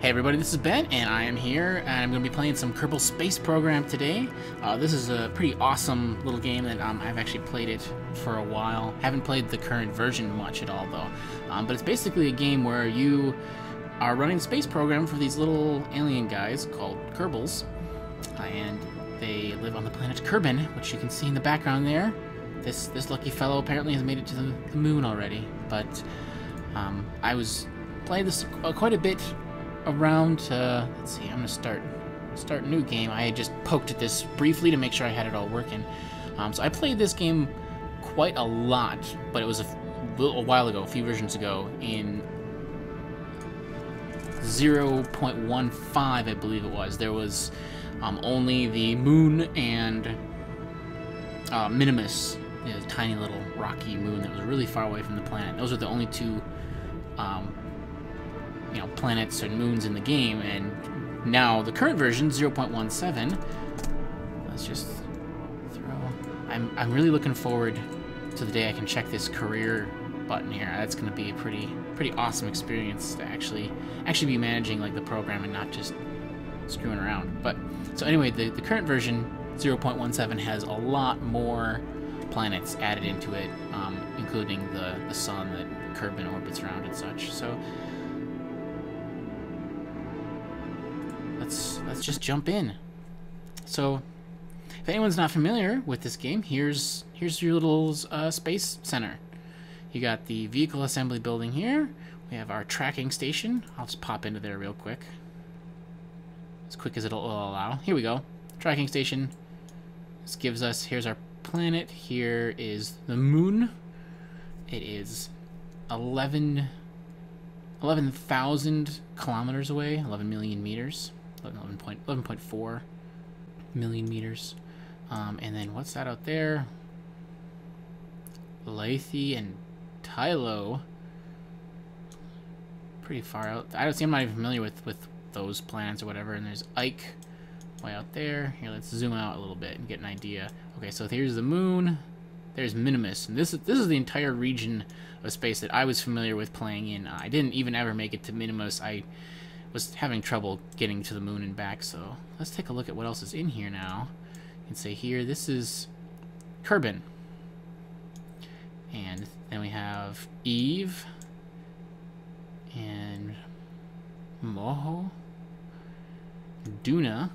Hey everybody, this is Ben, and I am here, and I'm going to be playing some Kerbal Space Program today. This is a pretty awesome little game that I've actually played it for a while. Haven't played the current version much at all, though. But it's basically a game where you are running the space program for these little alien guys called Kerbals, and they live on the planet Kerbin, which you can see in the background there. This lucky fellow apparently has made it to the moon already, but I was playing this quite a bit around, let's see, I'm gonna start a new game. I had just poked at this briefly to make sure I had it all working. So I played this game quite a lot, but it was a while ago, a few versions ago, in 0.15, I believe it was. There was only the moon and Minimus, a tiny little rocky moon that was really far away from the planet. Those are the only two planets and moons in the game, and now the current version, 0.17. Let's just throw. I'm really looking forward to the day I can check this career button here. That's going to be a pretty awesome experience to actually be managing like the program and not just screwing around. But so anyway, the current version, 0.17, has a lot more planets added into it, including the sun that Kerbin orbits around and such. So let's just jump in. So if anyone's not familiar with this game, here's your little space center. You got the vehicle assembly building here. We have our tracking station. I'll just pop into there real quick as it'll allow. Here we go. Tracking station. This gives us, here's our planet. Here is the moon. It is 11,000 kilometers away, 11 million meters, 11.4 million meters. And then what's that out there? Lethe and Tylo. Pretty far out. I'm not even familiar with those planets or whatever. And there's Ike way out there. Here, let's zoom out a little bit and get an idea. Okay, so here's the moon. There's Minimus, and this is the entire region of space that I was familiar with playing in. I didn't even ever make it to Minimus. I was having trouble getting to the moon and back, so let's take a look at what else is in here now. You can say here, this is Kerbin. And then we have Eve and Moho, Duna.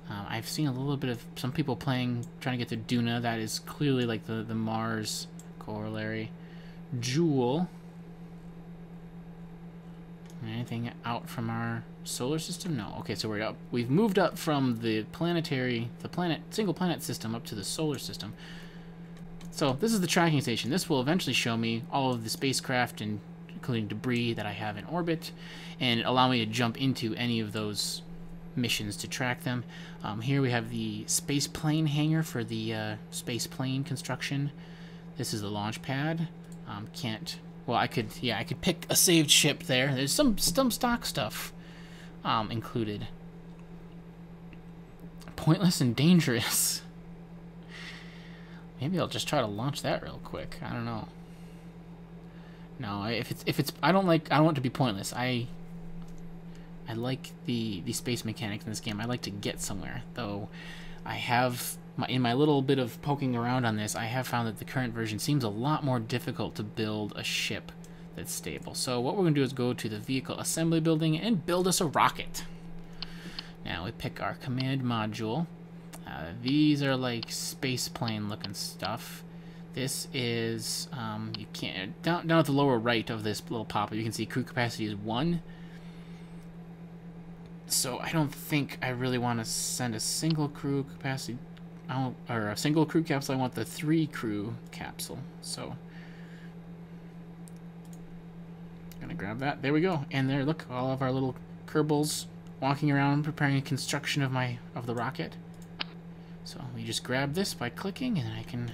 I've seen a little bit of some people trying to get to Duna. That is clearly like the Mars corollary. Jewel. Anything out from our solar system? No. Okay, so we've moved up from the single planet system up to the solar system. So this is the tracking station. This will eventually show me all of the spacecraft, and including debris that I have in orbit, and allow me to jump into any of those missions to track them. Here we have the space plane hangar for the space plane construction. This is the launch pad. I could pick a saved ship there. There's some stock stuff included. Pointless and dangerous. Maybe I'll just try to launch that real quick. I don't know. No, if it's I don't want it to be pointless. I like the space mechanics in this game. I like to get somewhere, though. In my little bit of poking around on this, I have found that the current version seems a lot more difficult to build a ship that's stable. So what we're going to do is go to the vehicle assembly building and build us a rocket. Now we pick our command module. These are like space plane looking stuff. This is you can't down at the lower right of this little pop-up, you can see crew capacity is 1. So I don't think I really want to send a single crew capacity, or a single crew capsule. I want the 3 crew capsule. So I'm gonna grab that. There we go. And there, look, all of our little Kerbals walking around preparing construction of the rocket. So we just grab this by clicking, and then I can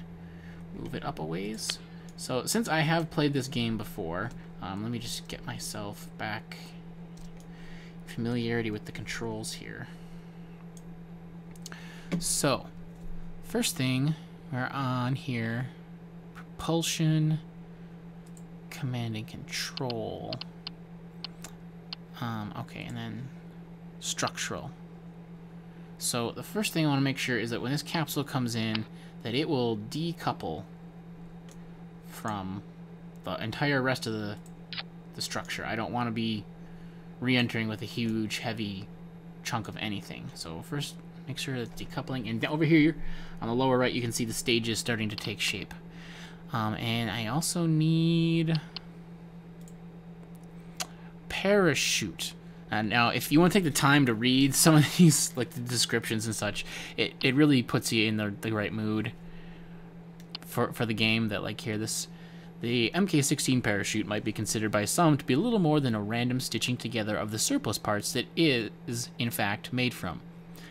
move it up a ways. So since I have played this game before, let me just get myself back familiarity with the controls here. So first thing, we're on here, propulsion, command and control. Okay, and then structural. So the first thing I want to make sure is that when this capsule comes in, that it will decouple from the entire rest of the structure. I don't want to be re-entering with a huge, heavy chunk of anything. So first, make sure that decoupling. And over here, on the lower right, you can see the stages starting to take shape. And I also need parachute. And now, if you want to take the time to read some of these, like the descriptions and such, it really puts you in the right mood for the game. That, like, here, the MK16 parachute might be considered by some to be a little more than a random stitching together of the surplus parts that is, in fact, made from.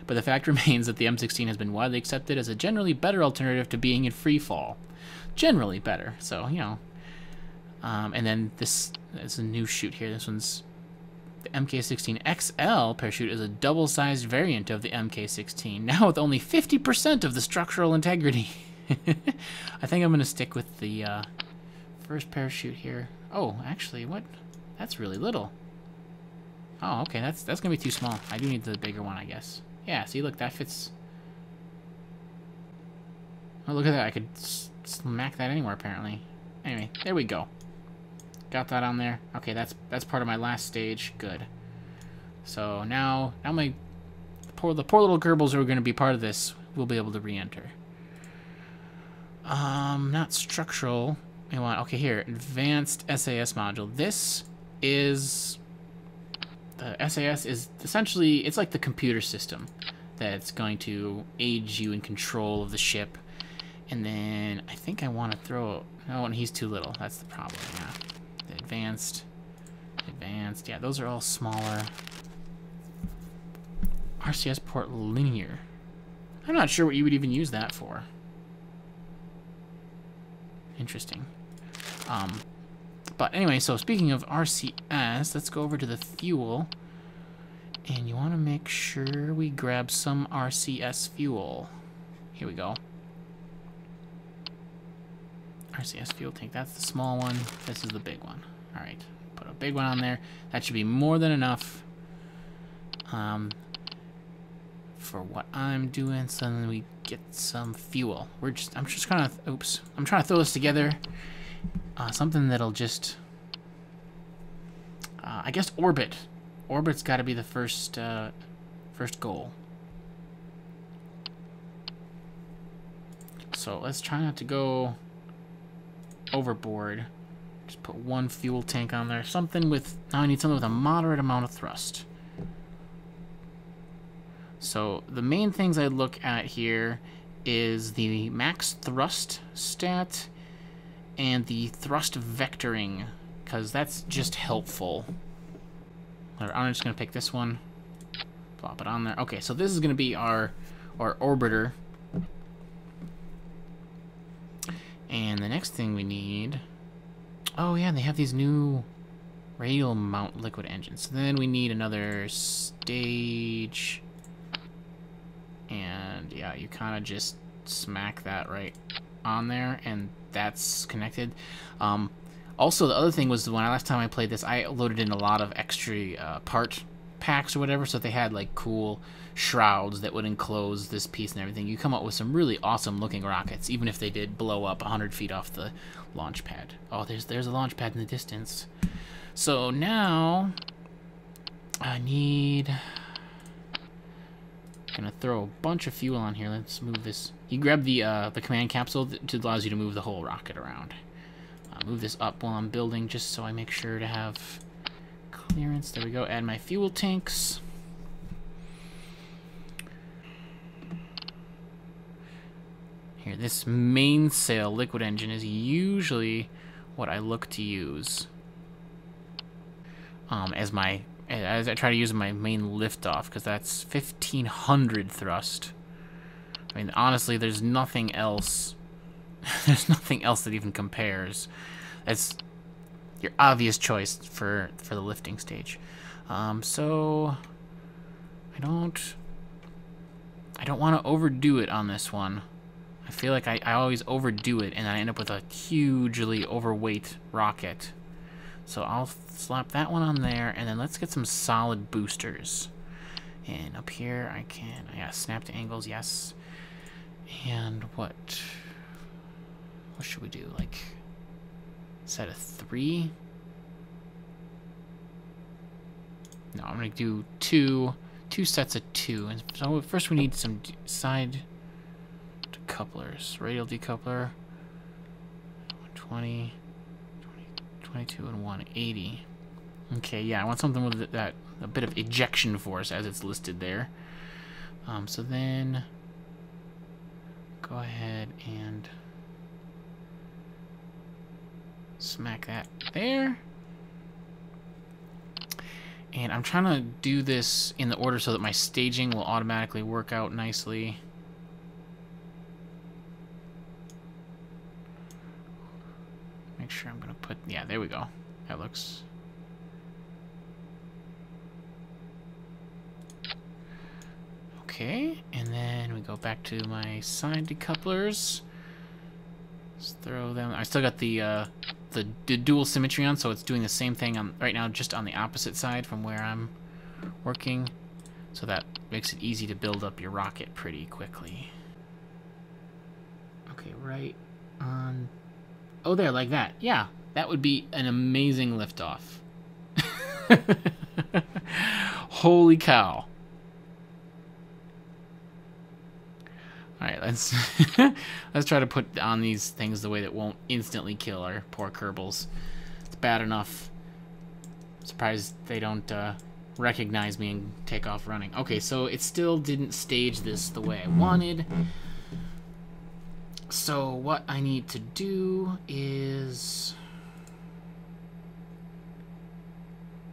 But the fact remains that the M16 has been widely accepted as a generally better alternative to being in free fall. Generally better, so, you know. And then this is a new chute here. This one's the MK16 XL parachute is a double-sized variant of the MK16, now with only 50% of the structural integrity. I think I'm going to stick with the first parachute here. Oh, actually, what? That's really little. Oh, okay, that's going to be too small. I do need the bigger one, I guess. Yeah, see, look, that fits. Oh, look at that. I could smack that anywhere, apparently. Anyway, there we go. Got that on there. Okay, that's part of my last stage. Good. So now the poor little Kerbals who are going to be part of this will be able to re-enter. Not structural. We want, okay, here, advanced SAS module. This is, the SAS is essentially, it's like the computer system that's going to aid you in control of the ship. And then I think I want to throw, oh, and he's too little. That's the problem, yeah. The advanced, yeah, those are all smaller. RCS port linear. I'm not sure what you would even use that for. Interesting. But anyway, so speaking of RCS, let's go over to the fuel. And you want to make sure we grab some RCS fuel. Here we go. RCS fuel tank. That's the small one. This is the big one. All right. Put a big one on there. That should be more than enough for what I'm doing. So then we get some fuel. I'm just trying to, oops. I'm trying to throw this together. Something that'll just, I guess, orbit. Orbit's got to be the first goal. So let's try not to go overboard. Just put one fuel tank on there. Now I need something with a moderate amount of thrust. So the main things I look at here is the max thrust stat and the thrust vectoring, because that's just helpful. I'm just going to pick this one, plop it on there. Okay, so this is going to be our orbiter. And the next thing we need, oh yeah, they have these new radial mount liquid engines. So then we need another stage, and yeah, you kind of just smack that right on there, and that's connected. Also, the other thing was, when last time I played this, I loaded in a lot of extra part packs or whatever, so they had like cool shrouds that would enclose this piece and everything. You come up with some really awesome looking rockets, even if they did blow up 100 feet off the launch pad. Oh, there's a launch pad in the distance. So now I need, gonna throw a bunch of fuel on here. Let's move this. You grab the command capsule that allows you to move the whole rocket around. Move this up while I'm building, just so I make sure to have clearance. There we go. Add my fuel tanks. Here, this mainsail liquid engine is usually what I look to use as I try to use my main liftoff, because that's 1500 thrust. I mean, honestly, there's nothing else. There's nothing else that even compares. That's your obvious choice for the lifting stage. So I don't want to overdo it on this one. I feel like I always overdo it, and I end up with a hugely overweight rocket. So I'll slap that one on there, and then let's get some solid boosters. And up here I can, yeah, snap to angles, yes. And what should we do? Like, set of 3? No, I'm gonna do two sets of 2. And so first we need some side decouplers. Radial decoupler, 120, 22, and 180. Okay, yeah, I want something with that a bit of ejection force as it's listed there. So then go ahead and smack that there. And I'm trying to do this in the order so that my staging will automatically work out nicely. Make sure I'm going to put... Yeah, there we go. That looks... Okay, and then we go back to my side decouplers. Let's throw them... I still got the dual symmetry on, so it's doing the same thing on right now, just on the opposite side from where I'm working. So that makes it easy to build up your rocket pretty quickly. Okay, right on... Oh, there, like that. Yeah, that would be an amazing liftoff. Holy cow. Alright, let's let's try to put on these things the way that won't instantly kill our poor Kerbals. It's bad enough. Surprised they don't recognize me and take off running. Okay, so it still didn't stage this the way I wanted. So what I need to do is...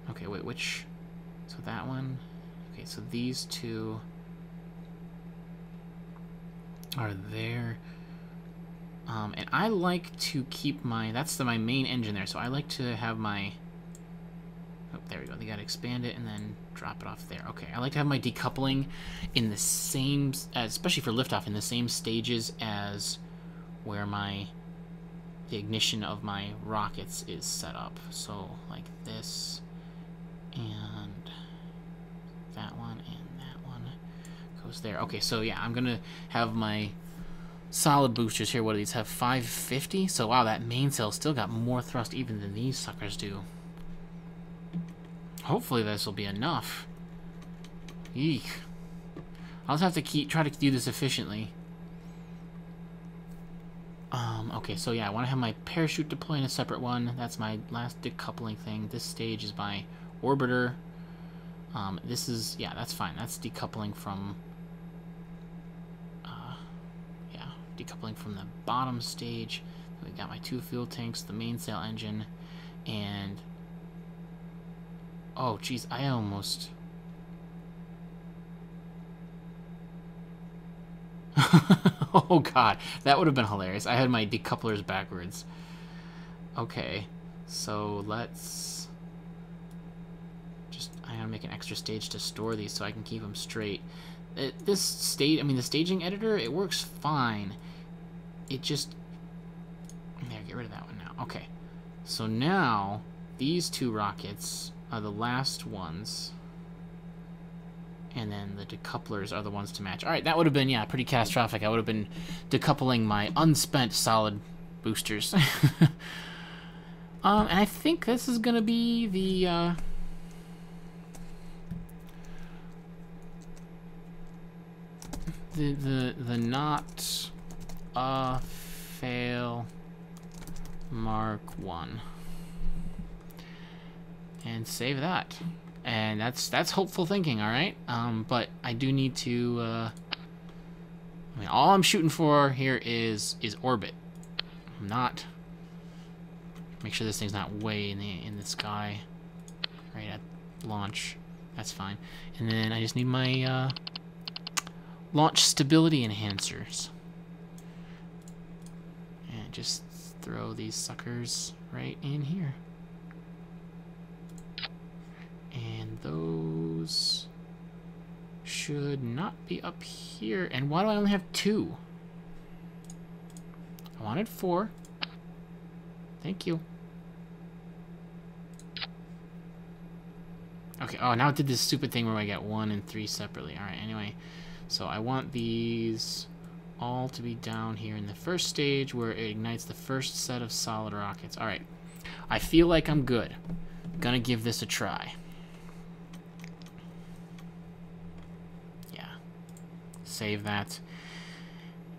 Okay, wait, which... So that one... Okay, so these two... are there. And I like to keep my... That's my main engine there, so I like to have my... Oh, there we go. They gotta expand it and then drop it off there. Okay, I like to have my decoupling in the same... especially for liftoff, in the same stages as where the ignition of my rockets is set up. So, like this, and that one, and that one goes there. Okay, so yeah, I'm gonna have my solid boosters here. What do these have? 550? So wow, that mainsail still got more thrust even than these suckers do. Hopefully this will be enough. Eek. I'll just have to try to do this efficiently. Okay, so yeah, I want to have my parachute deploy in a separate one. That's my last decoupling thing. This stage is my orbiter. This is, yeah, that's fine. That's decoupling from, yeah, decoupling from the bottom stage. We got my 2 fuel tanks, the mainsail engine, and, oh, geez, I almost... Oh god, that would have been hilarious. I had my decouplers backwards. Okay, so let's just... I gotta make an extra stage to store these so I can keep them straight. This stage, I mean, the staging editor, it works fine. It just... There, get rid of that one now. Okay, so now these 2 rockets are the last ones. And then the decouplers are the ones to match. Alright, that would have been, yeah, pretty catastrophic. I would have been decoupling my unspent solid boosters. And I think this is going to be the not fail Mark 1. And save that. And that's hopeful thinking, all right? But I do need to... I mean, all I'm shooting for here is orbit. I'm not... Make sure this thing's not way in the sky right at launch. That's fine. And then I just need my launch stability enhancers. And just throw these suckers right in here. And those should not be up here. And why do I only have 2? I wanted 4. Thank you. Okay, oh, now it did this stupid thing where I get 1 and 3 separately. Alright, anyway. So I want these all to be down here in the first stage where it ignites the first set of solid rockets. Alright. I feel like I'm good. Gonna give this a try. Yeah. Save that.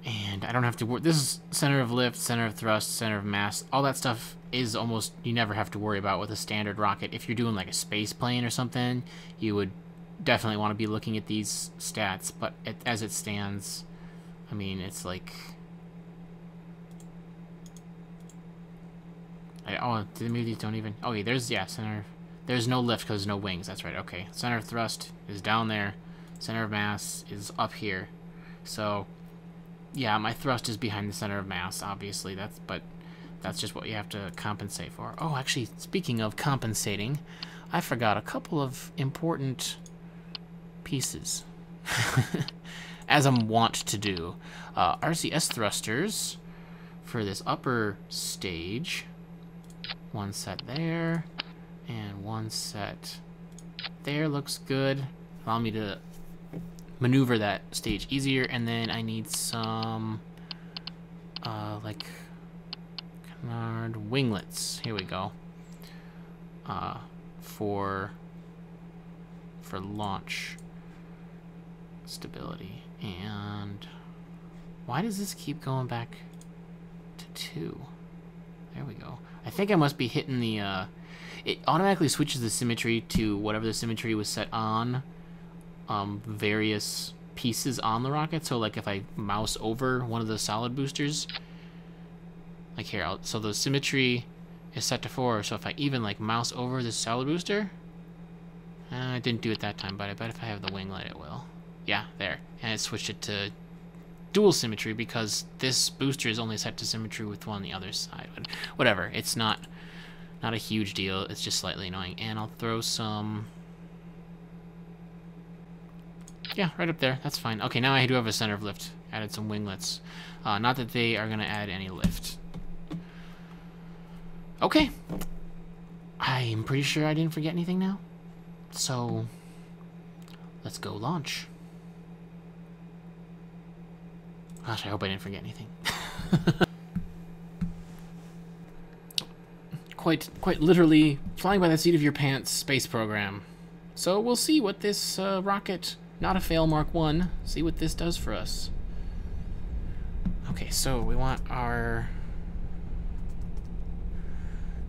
And I don't have to worry. This is center of lift, center of thrust, center of mass. All that stuff is almost, you never have to worry about with a standard rocket. If you're doing like a space plane or something, you would definitely want to be looking at these stats. But as it stands, I mean, it's like... oh, maybe these don't even... Oh, yeah, there's, yeah, center... There's no lift because there's no wings. That's right, okay. Center of thrust is down there. Center of mass is up here. So... yeah, my thrust is behind the center of mass, obviously. But that's just what you have to compensate for. Oh, actually, speaking of compensating, I forgot a couple of important pieces. As I'm wont to do. RCS thrusters for this upper stage. One set there, and one set there looks good. Allow me to maneuver that stage easier, and then I need some like canard winglets. Here we go. For launch stability. And why does this keep going back to 2? There we go. I think I must be hitting the it automatically switches the symmetry to whatever the symmetry was set on various pieces on the rocket. So like if I mouse over one of the solid boosters, like here, so the symmetry is set to 4. So if I even like mouse over this solid booster, I didn't do it that time, but I bet if I have the winglet it will. Yeah, there. And it switched it to dual symmetry because this booster is only set to symmetry with one on the other side. But whatever, it's not a huge deal. It's just slightly annoying. And I'll throw some... yeah, right up there. That's fine. Okay, now I do have a center of lift. Added some winglets. Not that they are going to add any lift. Okay. I'm pretty sure I didn't forget anything now. So, let's go launch. Gosh, I hope I didn't forget anything. Quite literally flying by the seat of your pants space program. So we'll see what this rocket, not a fail Mark 1, see what this does for us. Okay, so we want our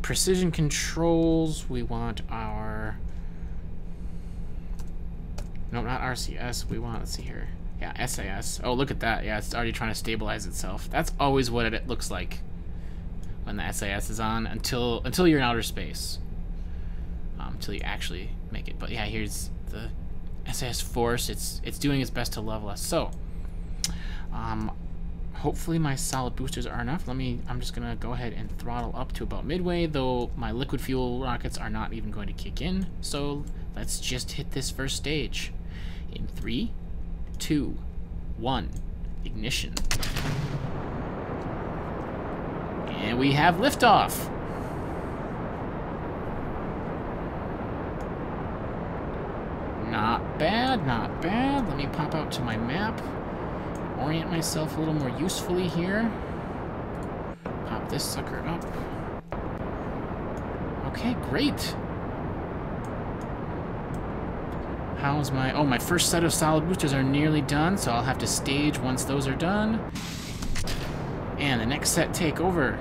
precision controls, we want our... no, not RCS, we want, let's see here. Yeah, SAS. Oh, look at that. Yeah, it's already trying to stabilize itself. That's always what it looks like when the SAS is on, until you're in outer space. Until you actually make it. But yeah, here's the SAS force. It's doing its best to level us. So, hopefully my solid boosters are enough. I'm just gonna go ahead and throttle up to about midway, though my liquid fuel rockets are not even going to kick in. So let's just hit this first stage. In 3, 2, 1, ignition. And we have liftoff. Not bad, not bad. Let me pop out to my map. Orient myself a little more usefully here. Pop this sucker up. Okay, great. How's my... oh, my first set of solid boosters are nearly done, so I'll have to stage once those are done. And the next set take over.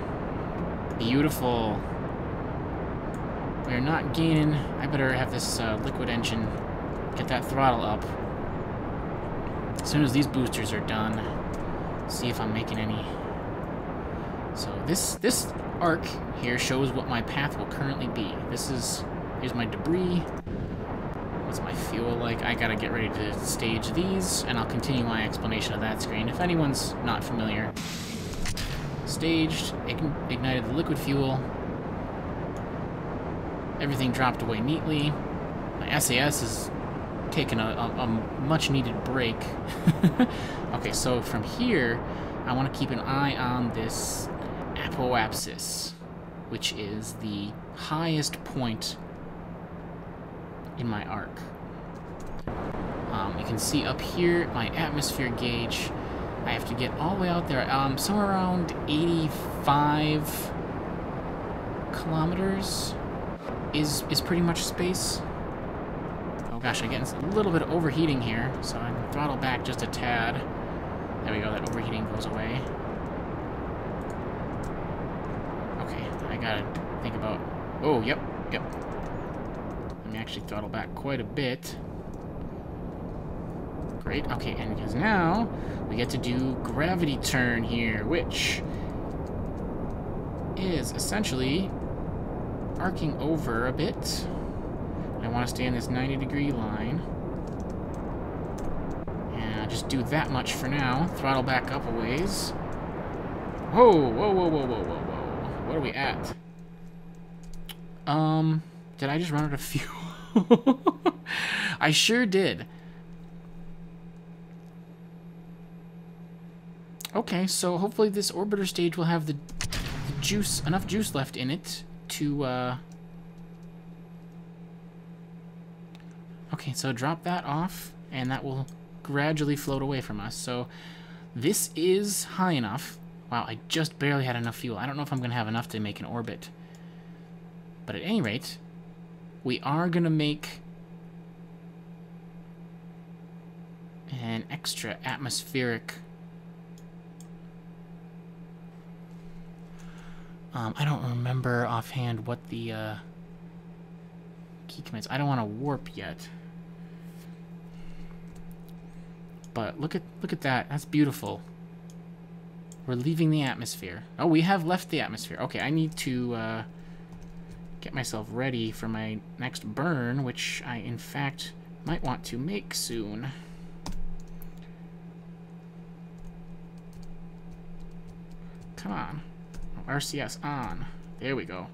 Beautiful. We're not gaining... I better have this liquid engine get that throttle up. As soon as these boosters are done, see if I'm making any. So this arc here shows what my path will currently be. Here's my debris. What's my fuel like? I gotta get ready to stage these, and I'll continue my explanation of that screen if anyone's not familiar. Staged, ignited the liquid fuel. Everything dropped away neatly. My SAS is taking a much-needed break. Okay, so from here, I want to keep an eye on this apoapsis, which is the highest point in my arc. You can see up here my atmosphere gauge. I have to get all the way out there. Somewhere around 85 kilometers is pretty much space. Oh gosh, I'm getting a little bit of overheating here, so I can throttle back just a tad. There we go, that overheating goes away. Okay, I gotta think about... Oh, yep. Let me actually throttle back quite a bit. Great, okay, and because now we get to do gravity turn here, which is essentially arcing over a bit. I want to stay in this 90-degree line. And I'll just do that much for now. Throttle back up a ways. Whoa. What are we at? Did I just run out of fuel? I sure did. Okay, so hopefully this orbiter stage will have the juice, enough juice left in it to, Okay, so drop that off, and that will gradually float away from us. So this is high enough. Wow, I just barely had enough fuel. I don't know if I'm going to have enough to make an orbit. But at any rate, we are going to make an extra atmospheric... I don't remember offhand what the key commands. I don't want to warp yet. But look at that. That's beautiful. We're leaving the atmosphere. Oh, we have left the atmosphere. Okay, I need to get myself ready for my next burn, which I, in fact, might want to make soon. Come on. RCS on. There we go.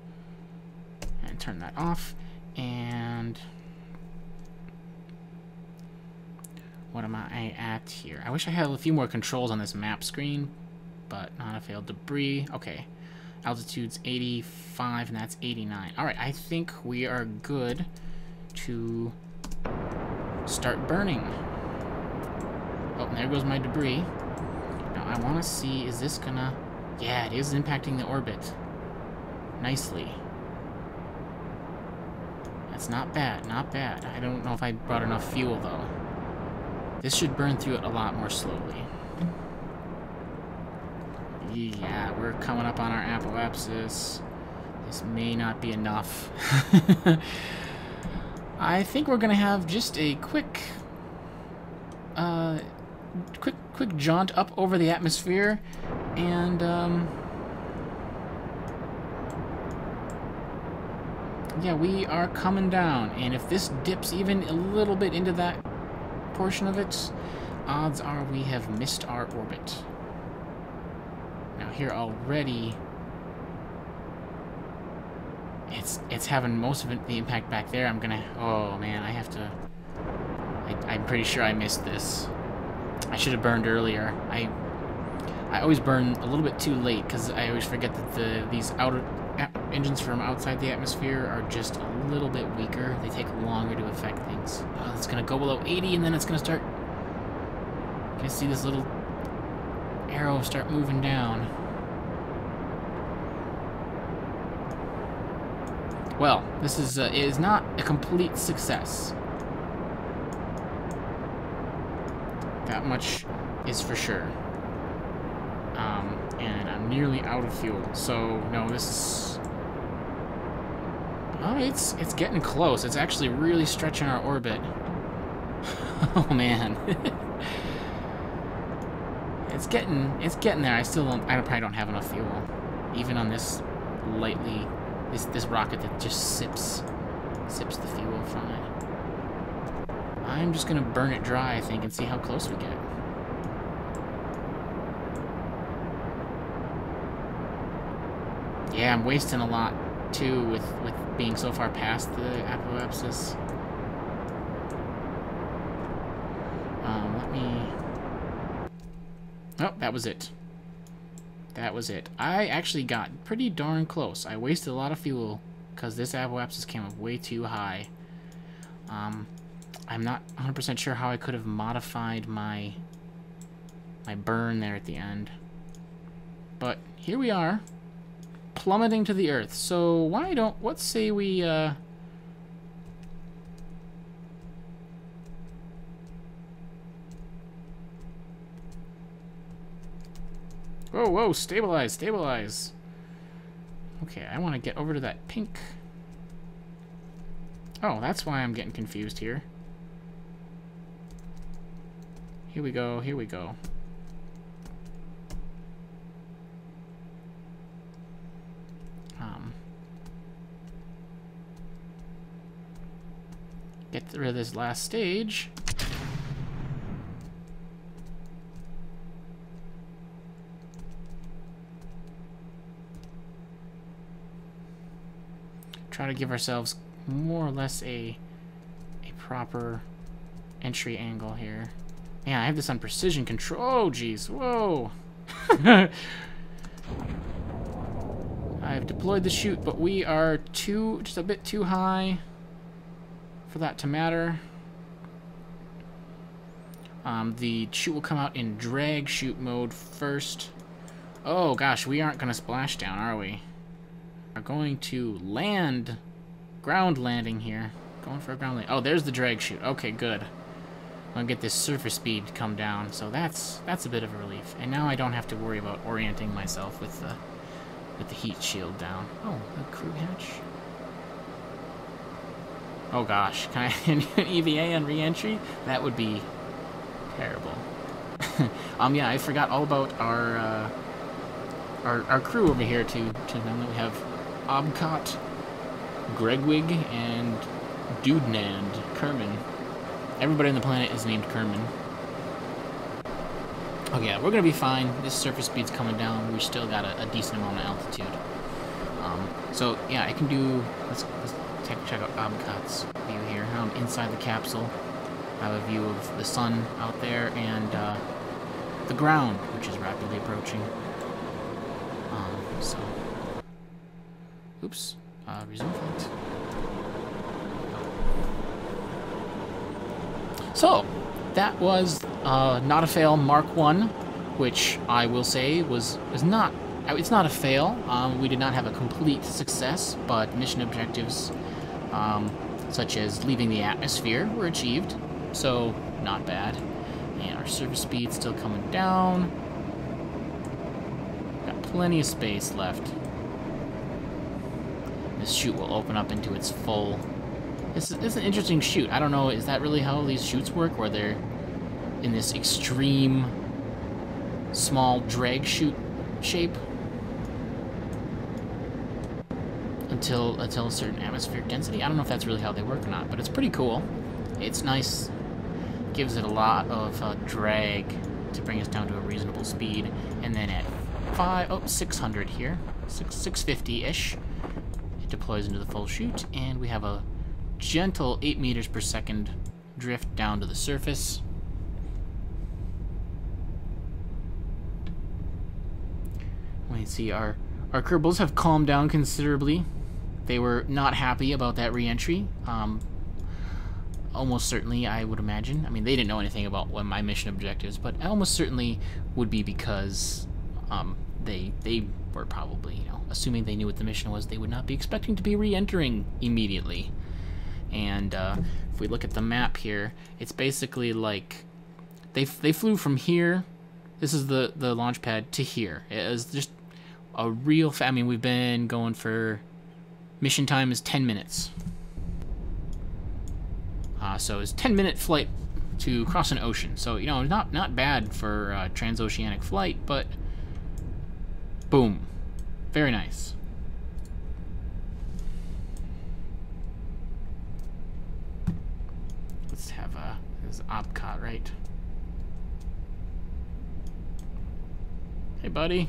And turn that off. And what am I at here? I wish I had a few more controls on this map screen, but not a failed debris. Okay. Altitude's 85 and that's 89. Alright, I think we are good to start burning. Oh, and there goes my debris. Now I want to see, is this gonna... Yeah, it is impacting the orbit. Nicely. That's not bad, not bad. I don't know if I brought enough fuel, though. This should burn through it a lot more slowly. Yeah, we're coming up on our apoapsis. This may not be enough. I think we're gonna have just a quick jaunt up over the atmosphere, and yeah, we are coming down, and if this dips even a little bit into that portion of it, odds are we have missed our orbit. Now here already, it's having most of the impact back there. I'm gonna, oh man, I have to, I'm pretty sure I missed this. I should have burned earlier. I always burn a little bit too late because I always forget that these outer engines from outside the atmosphere are just a little bit weaker. They take longer to affect things. It's gonna go below 80 and then it's gonna start. You can see this little arrow start moving down. Well, this is not a complete success. That much is for sure. And I'm nearly out of fuel. So no, this is. Oh, it's getting close. It's actually really stretching our orbit. Oh man. It's getting there. I probably don't have enough fuel, even on this lightly, this rocket that just sips the fuel from it. I'm just gonna burn it dry, I think, and see how close we get. Yeah, I'm wasting a lot too with being so far past the apoapsis. Let me. Oh, that was it. That was it. I actually got pretty darn close. I wasted a lot of fuel because this apoapsis came up way too high. I'm not 100% sure how I could have modified my burn there at the end. But here we are, plummeting to the earth. So let's say we, Whoa, whoa, stabilize, stabilize. Okay, I want to get over to that pink. Oh, that's why I'm getting confused here. Here we go, here we go. Get rid of this last stage. Try to give ourselves more or less a proper entry angle here. Yeah, I have this on precision control. Oh, geez. Whoa. I've deployed the chute, but we are just a bit too high for that to matter. The chute will come out in drag chute mode first. Oh, gosh, we aren't going to splash down, are we? We're going to land. Ground landing here. Going for a ground landing. Oh, there's the drag chute. Okay, good. I'm gonna get this surface speed to come down, so that's a bit of a relief. And now I don't have to worry about orienting myself with the heat shield down. Oh, the crew hatch. Oh gosh, can I an EVA on re-entry? That would be terrible. Yeah, I forgot all about our crew over here too. We have Obcott, Gregwig, and Dudenand, Kerman. Everybody on the planet is named Kerman. Oh yeah, we're gonna be fine. This surface speed's coming down. We still got a decent amount of altitude. So yeah, I can do. Let's check out Obcott's view here. I'm inside the capsule. I have a view of the sun out there and the ground, which is rapidly approaching. So, oops. Resume flight. So, that was not a fail Mark 1, which I will say is not, it's not a fail. We did not have a complete success, but mission objectives such as leaving the atmosphere were achieved, so not bad. And our surface speed's still coming down. Got plenty of space left. This chute will open up into its full. This is an interesting chute. I don't know, is that really how these chutes work, where they're in this extreme small drag chute shape until a certain atmospheric density? I don't know if that's really how they work or not, but it's pretty cool. It's nice. Gives it a lot of drag to bring us down to a reasonable speed, and then at 600 here, 650-ish. Deploys into the full chute, and we have a gentle 8 meters per second drift down to the surface. We see our Kerbals have calmed down considerably. They were not happy about that re-entry. Almost certainly, I would imagine. I mean, they didn't know anything about what my mission objectives, but almost certainly would be because they were probably, assuming they knew what the mission was, they would not be expecting to be re-entering immediately. And if we look at the map here, it's basically like they flew from here. This is the launch pad to here. It was just a real. I mean, we've been going for mission time is 10 minutes. So it's 10-minute flight to cross an ocean. So not bad for transoceanic flight, but boom, very nice. Let's have this is Obcott, right? Hey, buddy.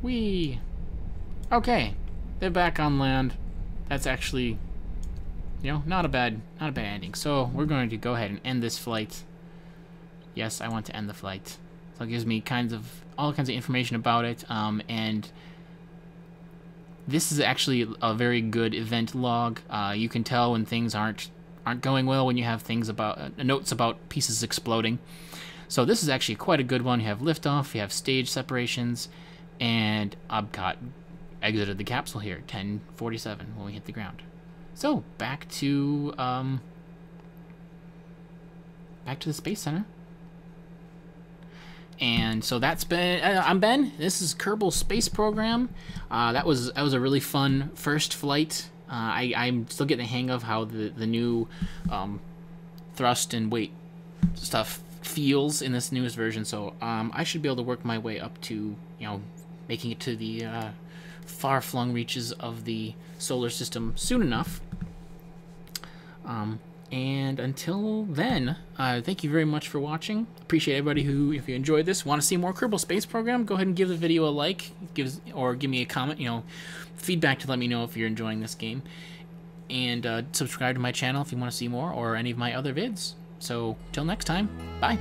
Whee! Okay, they're back on land. That's actually, not a bad ending. So we're going to go ahead and end this flight. Yes, I want to end the flight. So it gives me all kinds of information about it, and This is actually a very good event log. You can tell when things aren't going well when you have things about notes about pieces exploding. So this is actually quite a good one. You have liftoff, you have stage separations, and I've got exited the capsule here, 10:47 when we hit the ground. So back to the Space Center. And so that's Ben. I'm Ben. This is Kerbal Space Program. That was a really fun first flight. I'm still getting the hang of how the new thrust and weight stuff feels in this newest version. So I should be able to work my way up to, making it to the far-flung reaches of the solar system soon enough. And until then, thank you very much for watching. Appreciate everybody who, if you enjoyed this, want to see more Kerbal Space Program, go ahead and give the video a like, or give me a comment, feedback to let me know if you're enjoying this game. And subscribe to my channel if you want to see more, or any of my other vids. So, till next time, bye.